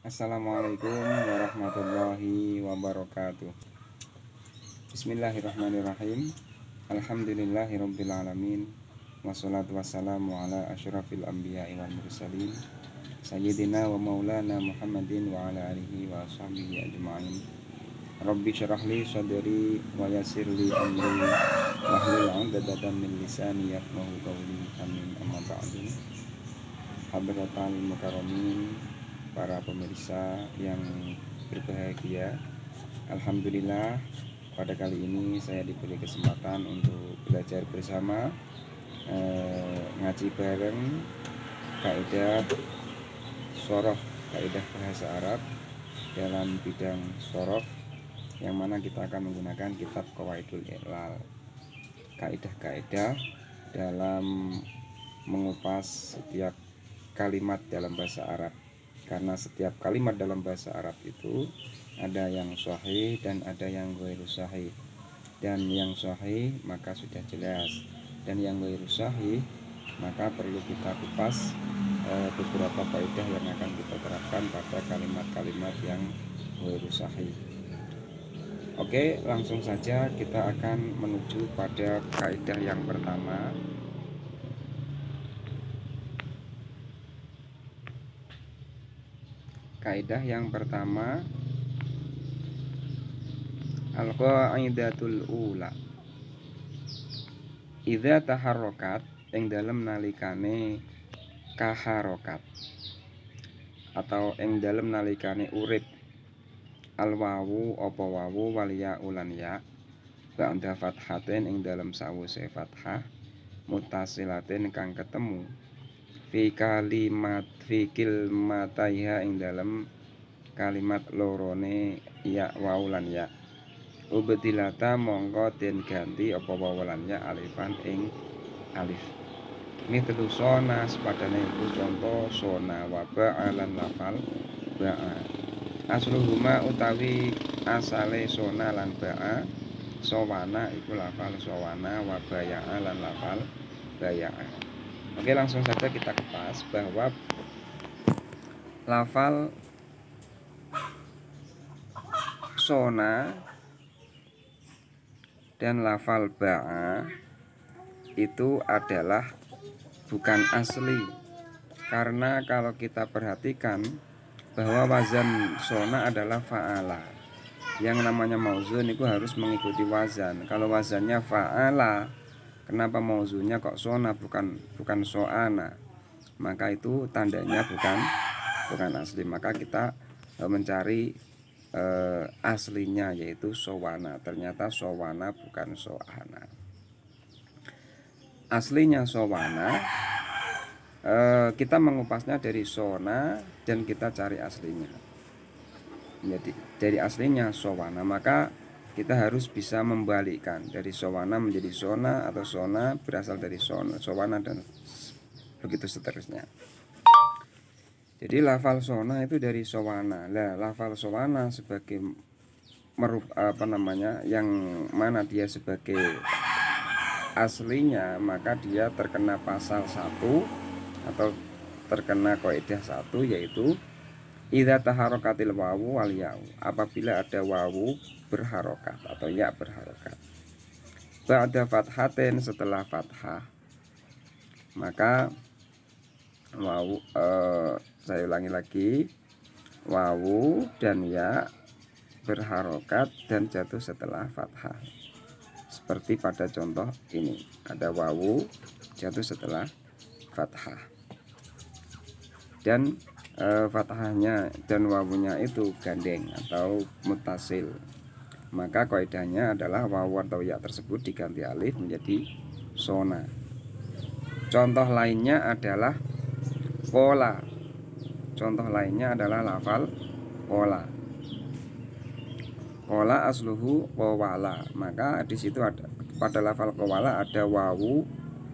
Assalamualaikum warahmatullahi wabarakatuh. Bismillahirrahmanirrahim. Alhamdulillahirabbil alamin. Wassalatu wassalamu ala asyrafil anbiya'i wal mursalin sayyidina wa maulana Muhammadin wa ala alihi wa sahbihi ajma'in. Rabbi syrahli sadri wa yassirli amri wahlul 'uqdatam min lisani yafqahu qawli. Amin. Amma ba'du. Hadratal mukarramin, para pemirsa yang berbahagia, alhamdulillah pada kali ini saya diberi kesempatan untuk belajar bersama, ngaji bareng kaidah shorof, kaidah bahasa Arab dalam bidang shorof, yang mana kita akan menggunakan kitab Qawaidul I'lal, kaidah-kaidah dalam mengupas setiap kalimat dalam bahasa Arab. Karena setiap kalimat dalam bahasa Arab itu ada yang sahih dan ada yang ghairu sahih. Dan yang sahih maka sudah jelas, dan yang ghairu sahih maka perlu kita kupas beberapa kaidah yang akan kita terapkan pada kalimat-kalimat yang ghairu sahih. Oke, langsung saja kita akan menuju pada kaidah yang pertama. Kaidah yang pertama, al-qaidatul ula. Idza taharrokat, ing dalem nalikane kaharokat atau ing dalem nalikane urip, al-wawu apa wawu wal ya ulan ya, ba'da fathatin ing dalem sawise fathah, mutasilatin kang ketemu, fi kilmataiha ing dalam kalimat lorone ya waulan ya, ubtilata mongko den ganti apa waulan ya alifan ing alif. Mithlu sona, sepadane iku contoh sona wa ba'alan lafal ba'a. Asluhuma utawi asale sona lan ba'a, sowana iku lafal sowana wa baya'a lan lafal baya'a. Oke, langsung saja kita kupas bahwa lafal sona dan lafal ba'a itu adalah bukan asli. Karena kalau kita perhatikan bahwa wazan sona adalah fa'ala. Yang namanya mauzun itu harus mengikuti wazan. Kalau wazannya fa'ala, kenapa mauzunnya kok sona bukan so'ana? Maka itu tandanya bukan asli. Maka kita mencari aslinya, yaitu sowana. Ternyata sowana bukan so'ana. Aslinya sowana, kita mengupasnya dari sona dan kita cari aslinya. Jadi dari aslinya sowana, maka kita harus bisa membalikkan dari sowana menjadi sona, atau sona berasal dari sowana, dan begitu seterusnya. Jadi lafal sona itu dari sowana. Lah, lafal sowana sebagai yang mana dia sebagai aslinya, maka dia terkena pasal 1 atau terkena kaidah 1, yaitu idza taharokatil wawu wal ya'u, apabila ada wawu berharokat atau ya berharokat, ba'da fathatin, setelah fathah, maka wawu, saya ulangi lagi, wawu dan ya berharokat dan jatuh setelah fathah. Seperti pada contoh ini, ada wawu jatuh setelah fathah, dan fathahnya dan wawunya itu gandeng atau mutasil, maka kaidahnya adalah wawu atau ya tersebut diganti alif menjadi sona. Contoh lainnya adalah pola. Contoh lainnya adalah lafal pola. Pola asluhu qawala, maka di situ ada pada lafal qawala ada wawu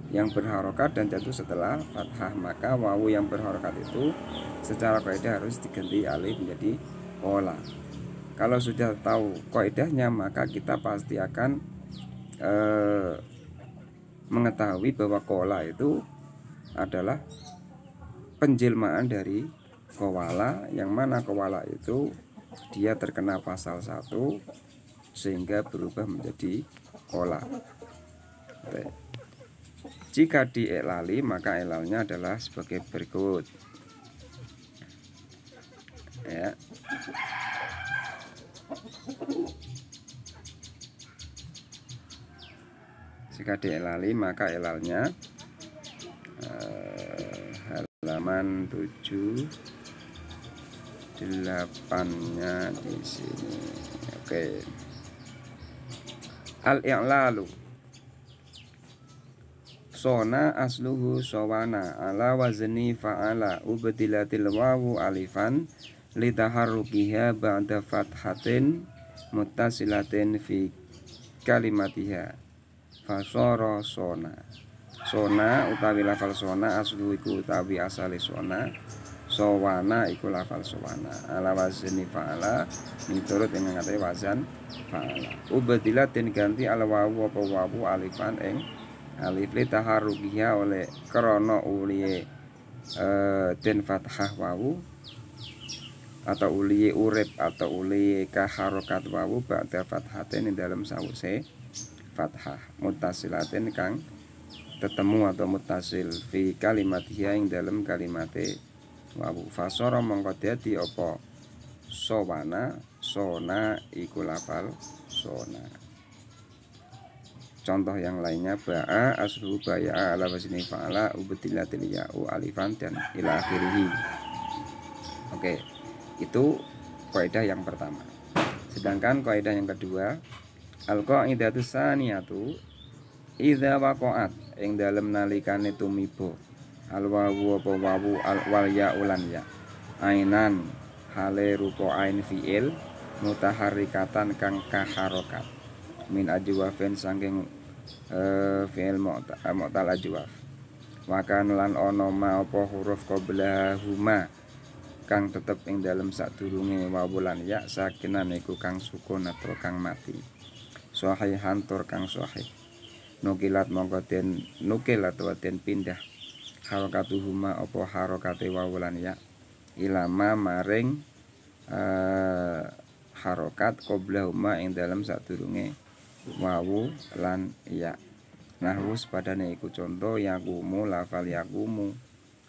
yang berharokat dan jatuh setelah fathah, maka wawu yang berharokat itu secara kaidah harus diganti alif menjadi pola. Kalau sudah tahu kaidahnya, maka kita pasti akan mengetahui bahwa kola itu adalah penjelmaan dari qawala, yang mana qawala itu dia terkena pasal 1 sehingga berubah menjadi qola. Jika diiklali maka ilalnya adalah sebagai berikut ya. Jika diiklali maka ilalnya halaman 7 8-nya di sini. Oke. Al-i'lalu sona asluhu sawana ala wazni fa'ala ubdilatil wawu alifan litaharrukiha ba'da fathatin muttasilatin fi kalimatiha fasara sona. Sona utawi lafal sona aslu iku utawi asale sona, sawana iku lafal sawana, ala wazni fa'ala miturut ing ngate wazan fa'ala. Ubdilatin ganti al wawu apa wawu alifan ing alif li taharrukiha oleh krana uliye den fathah wawu atau uliye urip atau uliye kaharokat wawu ba'da fathatin ing dalam sawise fathah muttasilatin kang tetemu atau muttasil fi kalimatiha ing dalam kalimate wawu. Fasara mongko dadi apa sawana sona iku lafal sona. Contoh yang lainnya ba'a aslu baya'a ala wazni fa'ala ubdilatil ya'u alifan dan ila akhirih. Oke, itu kaidah yang pertama. Sedangkan kaidah yang kedua, al-qaidatu tsaniyatu idza waqa'at ing dalem nalikane tumiba al wawu apa wawu al wal ya'u lan ya ainan hale rupa ain fi'il mutaharrikatan kang kaharokat min ajwafin saking fi'il mu'tal ajwaf wa kan lan ana ma apa huruf qabla huma kang tetep ing dalem sadurunge wawu lan ya sakinan iku kang sukun atau kang mati sahihan tur kang sahih nukilat mongko den nukil atau den pindah harakatuhuma apa harakate wawu lan ya ilama maring harokat qoblahuma ing dalem sadurunge wawu lan ya. Nahwu sepadane iku contoh yaqumu lafal yaqumu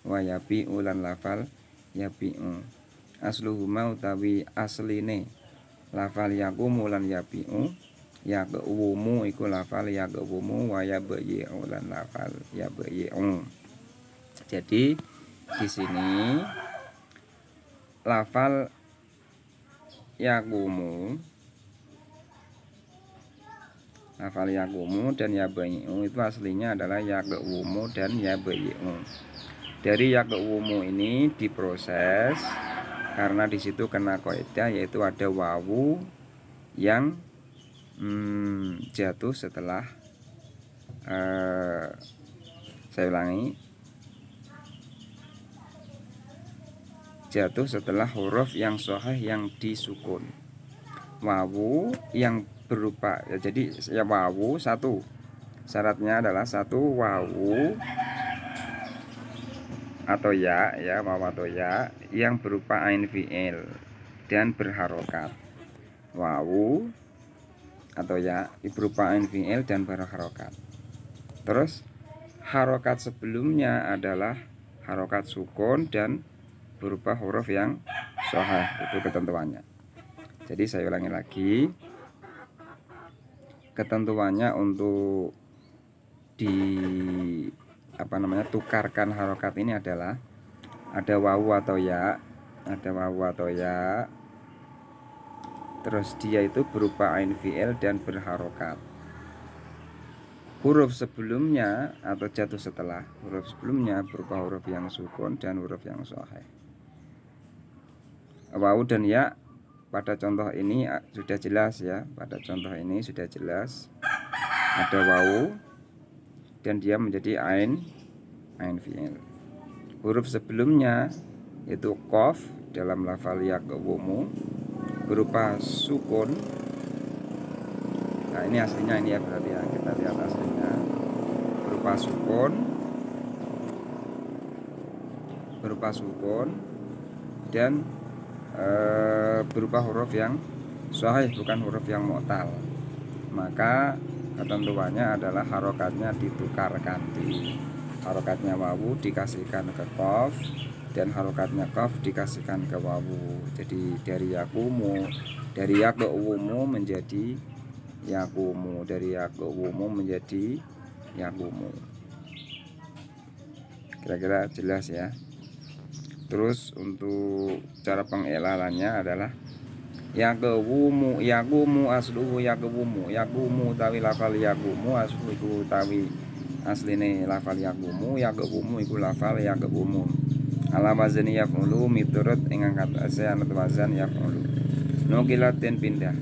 wa yabi'u lan lafal yabi'u. Asluhuma utawi asline lafal yaqumu lan yabi'u, yaqwumu iku lafal yaqwumu wa yabi'u lan lafal yabi'u. Jadi di sini lafal yaqumu, lafal yaqumu dan yabi'u itu aslinya adalah yaqwumu dan yabi'u. Dari yaqwumu ini diproses karena di situ kena kaidah yaitu ada wawu yang jatuh setelah saya ulangi, jatuh setelah huruf yang sahih yang disukun. Wawu yang berupa jadi ya wawu satu, syaratnya adalah satu wawu atau ya wawu atau ya yang berupa ain fi'il dan berharokat. Wawu atau ya berupa ain fi'il dan berharokat. Terus harokat sebelumnya adalah harokat sukun dan berupa huruf yang sahih, itu ketentuannya. Jadi saya ulangi lagi, ketentuannya untuk tukarkan harokat ini adalah ada wawu atau ya, terus dia itu berupa ain fi'il dan berharokat. Huruf sebelumnya atau jatuh setelah huruf sebelumnya berupa huruf yang sukun dan huruf yang sahih. Wawu dan ya pada contoh ini sudah jelas ya, pada contoh ini sudah jelas ada wawu dan dia menjadi ain fi'il. Huruf sebelumnya yaitu qaf dalam lafal yaqwumu berupa sukun. Nah ini aslinya ini ya, berarti ya kita lihat aslinya berupa sukun dan berupa huruf yang sahih, bukan huruf yang mu'tal. Maka ketentuannya adalah harokatnya ditukar ganti. Harokatnya wawu dikasihkan ke qaf, dan harokatnya qaf dikasihkan ke wawu. Jadi dari yakumu, dari yakumu menjadi yakumu, dari yakumu menjadi yakumu. Kira-kira jelas ya. Terus untuk cara pengilalannya adalah yakumu, yakumu asluhu yakumu, yakumu tawi lafal yakumu asluhu tawi asline lafal yakumu, yakumu iku lafal yakumu. Ala wazni yaf'ulu miturut ing angkatase anut wazan yaf'ulu. Nukilat den pindah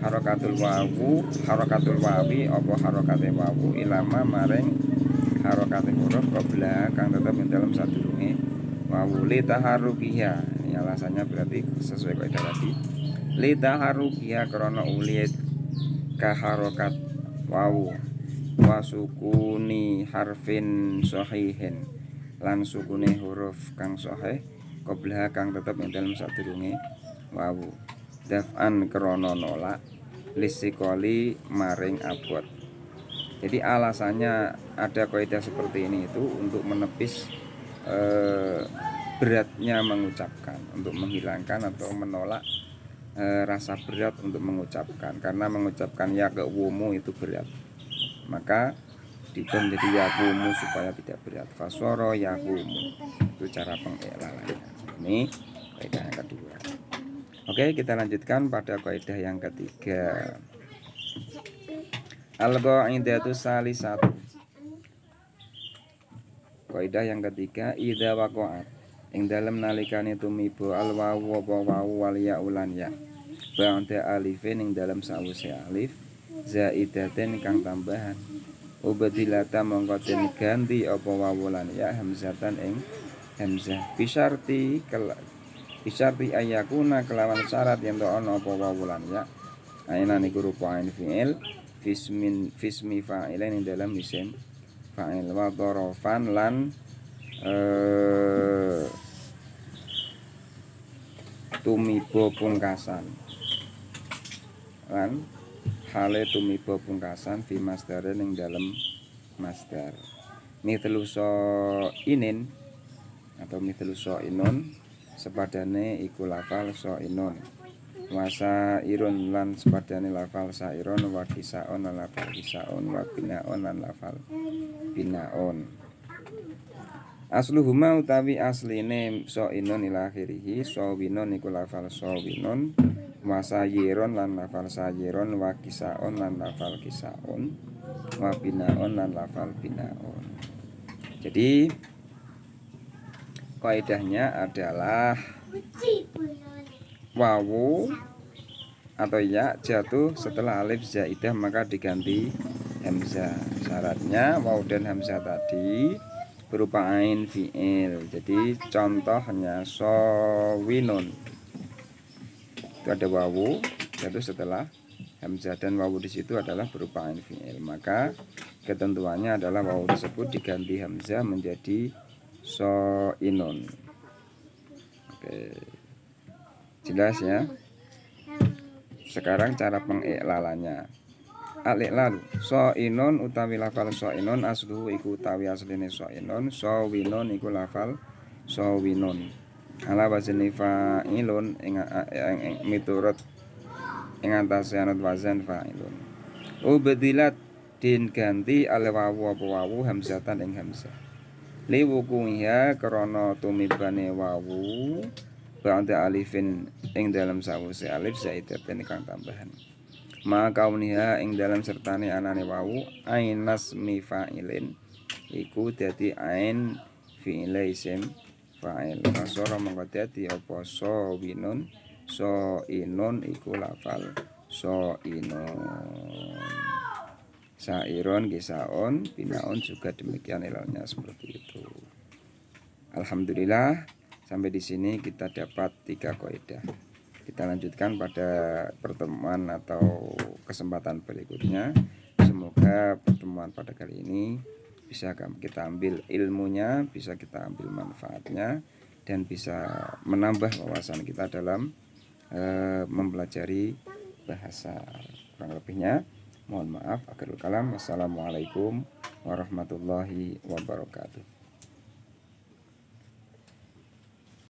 harokatul wawi apa harokate wawu ilama maring harokate huruf qabla kang tetep ing dalam sadurunge wawu li taharukiha. Ini alasannya berarti sesuai kaidah tadi. Li taharukiha krana ulit ka harokat wawu wa sukuni harfin sahihin lan sukune huruf kang sahih qabla kang tetep ing dalam sadurunge wawu. Daf'an krana nolak lisikoli maring abot. Jadi alasannya ada kaidah seperti ini itu untuk menepis beratnya mengucapkan, untuk menghilangkan atau menolak rasa berat untuk mengucapkan, karena mengucapkan ya ke wumu itu berat, maka dibuat menjadi yakumu supaya tidak berat. Fasoro yakumu, itu cara pengilalannya. Ini kaidah yang kedua. Oke, kita lanjutkan pada kaidah yang ketiga. Al-qaidatu salisatu. Kaidah yang ketiga, idza waqa'at ing dalem nalikane tumiba al wawu apa wawu wal ya ulan ya. Ba'da alifin ing dalem sawise alif zaidaten kang tambahan. Ubadilata mongko den ganti apa wawu lan ya hamzatan ing hamzah. Bisyarti ayakuna kelawan syarat yang ono apa wawulan ya. Aina niku rupa ain fi'il fismi fa'ilain ing dalam isim fa'il wa dharafan lan tumiba pungkasan lan hale tumiba pungkasan fi masdarin ing dalam masdar. Mithlu inin atau mithlu inun sepadane iku lafal inun, wasa irun lan sepadane lafal sairun, wa kisaon lan lafal kisaon, wa binaon lan lafal binaon. Asluhuma utawi asline inun ila akhirih, winun iku lafal winun, wasa yirun lan lafal sayirun, wa kisaon lan lafal kisaon, wa binaon lan lafal binaon. Jadi kaidahnya adalah wawu atau ya jatuh setelah alif zaidah maka diganti hamzah. Syaratnya wawu dan hamzah tadi berupa ain fi'il. Jadi contohnya sawinun itu ada wawu jatuh setelah hamzah dan wawu di situ adalah berupa ain fi'il. Maka ketentuannya adalah wawu tersebut diganti hamzah menjadi inun. Oke, jelas ya. Sekarang cara pengiklalannya. Al-iklalu inun utawi lafal inun asluhu iku utawi asline inun, winun iku lafal winun. Ala wazni fa'ilun ing miturut ing antase anut wazan fa'ilun. Ubadilat din ganti al wawu apa wawu hamzatan ing hamzah. Liwukunya krana tumibane wawu ba'da alifin ing dalam sawuse alif zaidaten kang tambahan. Maka uniha ing dalam sertane anane wawu ain nasmi fa'ilin iku dadi ain fi'ile isim fa'il. Fasara mongko dadi apa winun inun iku lafal inun. Sairon, kisaon, binaon juga demikian ilalnya seperti itu. Alhamdulillah sampai di sini kita dapat 3 kaidah. Kita lanjutkan pada pertemuan atau kesempatan berikutnya. Semoga pertemuan pada kali ini bisa kita ambil ilmunya, bisa kita ambil manfaatnya, dan bisa menambah wawasan kita dalam mempelajari bahasa. Kurang lebihnya mohon maaf. Akhirul kalam. Wassalamualaikum warahmatullahi wabarakatuh.